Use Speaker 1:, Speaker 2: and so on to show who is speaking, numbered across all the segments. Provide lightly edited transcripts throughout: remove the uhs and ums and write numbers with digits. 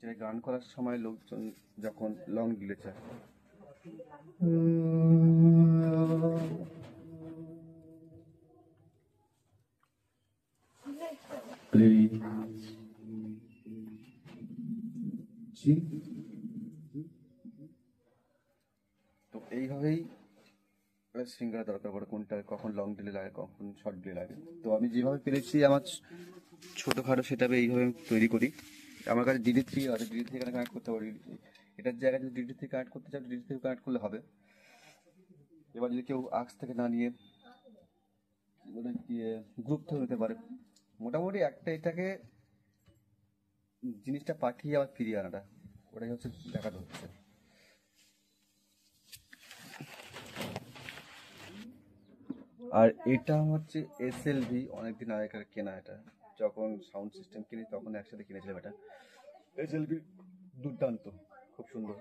Speaker 1: যে গান করার সময় লোকজন যখন লং ডিলে চায়, তো এইভাবেই সিঙ্গারা দরকার পড়ে, কোনটা কখন লং ডিলে লাগে কখন শর্ট ডিলে লাগে। তো আমি যেভাবে পেরেছি আমার ছোটোখাটো সেটাবে এইভাবে তৈরি করি। আমার কাছে DD3 আছে, DD3 এখানে কানেক্ট করতে পারি। এটার জায়গায় যদি DD3 কানেক্ট করতে চাও DD3 কানেক্ট করলে হবে। এবার যদি কেউ আক্স থেকে না নিয়ে গ্রুপ থেকে নিতে পারে, মোটামুটি একটা এটাকে জিনিসটা পাঠিয়ে আবার ফিরিয়ে আনাটা, ওটাই হচ্ছে দেখাতে হচ্ছে। আর এটা হচ্ছে SLV, অনেকদিন আগেকার কেনা। এটা যখন সাউন্ড সিস্টেম কিনি তখন একসাথে কিনেছিলাম। এটা SLV দুর্দান্ত, খুব সুন্দর।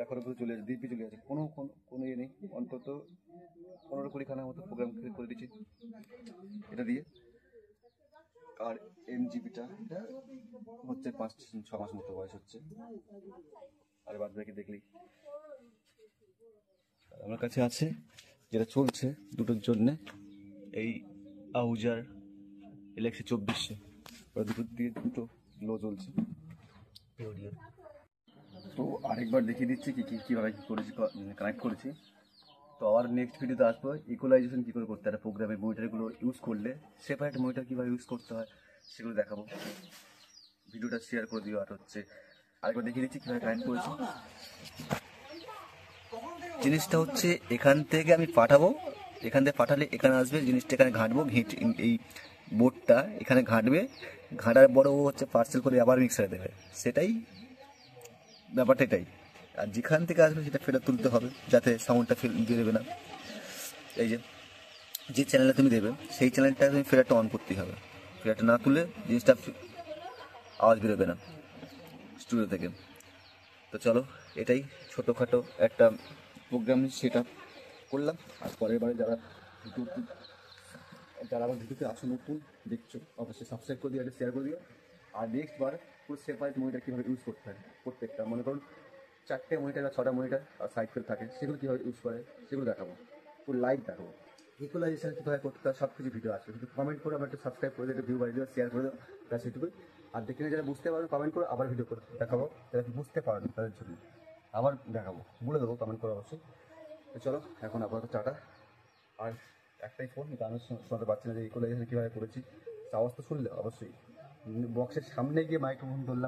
Speaker 1: এখনো পর্যন্ত চলে আছে, দিব্যি চলে আছে, কোনো ইয়ে নেই। অন্তত 15-20খানার মতো প্রোগ্রাম করে দিচ্ছি এটা দিয়ে। আর MGBটা এটা হচ্ছে 5-6 মাস মতো বয়স হচ্ছে। আর বাদ বাকি দেখলেই আমার কাছে আছে যেটা চলছে দুটোর জন্যে, এই আউজার LX 2400, ওরা দুটো দিয়ে দুটো লো চলছে। তো আরেকবার দেখিয়ে দিচ্ছি কীভাবে করেছি, কানেক্ট করেছি। তো আবার নেক্সট ভিডিওতে আসবো ইকুয়ালাইজেশন কী করে করতে হয় প্রোগ্রামের মনিটরগুলো ইউজ করলে, সেপারেট মনিটর কীভাবে ইউজ করতে হয় সেগুলো দেখাবো। ভিডিওটা শেয়ার করে দিও। আর হচ্ছে আরেকবার দেখিয়ে দিচ্ছি কীভাবে কানেক্ট করেছি। জিনিসটা হচ্ছে এখান থেকে আমি পাঠাবো, এখান থেকে পাঠালে এখানে আসবে, জিনিসটা এখানে ঘাঁটবো, এই বোর্ডটা এখানে ঘাঁটবে, ঘাঁটার পরে ও হচ্ছে পার্সেল করে আবার মিক্সারে দেবে। সেটাই ব্যাপারটা, এটাই। আর যেখান থেকে আসবে সেটা ফেরত তুলতে হবে, যাতে সাউন্ডটা দিয়ে দেবে না। এই যে চ্যানেলে তুমি দেবে সেই চ্যানেলটা তুমি ফেরারটা অন করতেই হবে। ফেরারটা না তুলে জিনিসটা আওয়াজ বেরোবে না স্টুডিও থেকে। তো চলো, এটাই ছোটোখাটো একটা প্রোগ্রাম সেটা করলাম। আর পরের বারে যারা আমার ভিডিওতে আসো নতুন দেখছো, অবশ্যই সাবস্ক্রাইব করে দিও, একটা শেয়ার করে দিও। আর নেক্সট বার পুরো সেপারেট মনিটর কীভাবে ইউজ করতে হয়, প্রত্যেকটা মনে করুন 4টে মনিটর বা 6টা মনিটর আর সাইড করে থাকে, সেগুলো কীভাবে ইউজ করে সেগুলো দেখাবো, পুরো লাইভ দেখাবো। ইকুয়ালাইজেশন কীভাবে করতে হয় সব কিছু ভিডিও আছে, শুধু কমেন্ট করে আমার একটু সাবস্ক্রাইব করে দিও, একটু ভিউ বাড়িয়ে দিও, শেয়ার করে দিও, ব্যাস এটুকুই। আর দেখে যারা বুঝতে পারবে কমেন্ট করে আবার ভিডিও করে দেখাবো, যারা বুঝতে পারবে তাদের জন্য আবার দেখাবো, বলে দেবো কমেন্ট করে অবশ্যই। তো চলো এখন আপাতত টাটা। আর একটাই ফোন, গানের শোনাতে পারছি না যে ইকুয়ালাইজেশন কীভাবে করেছি, আওয়াজ তো শুনলে অবশ্যই। বক্সের সামনে গিয়ে মাইক্রোফোন ধরলাম।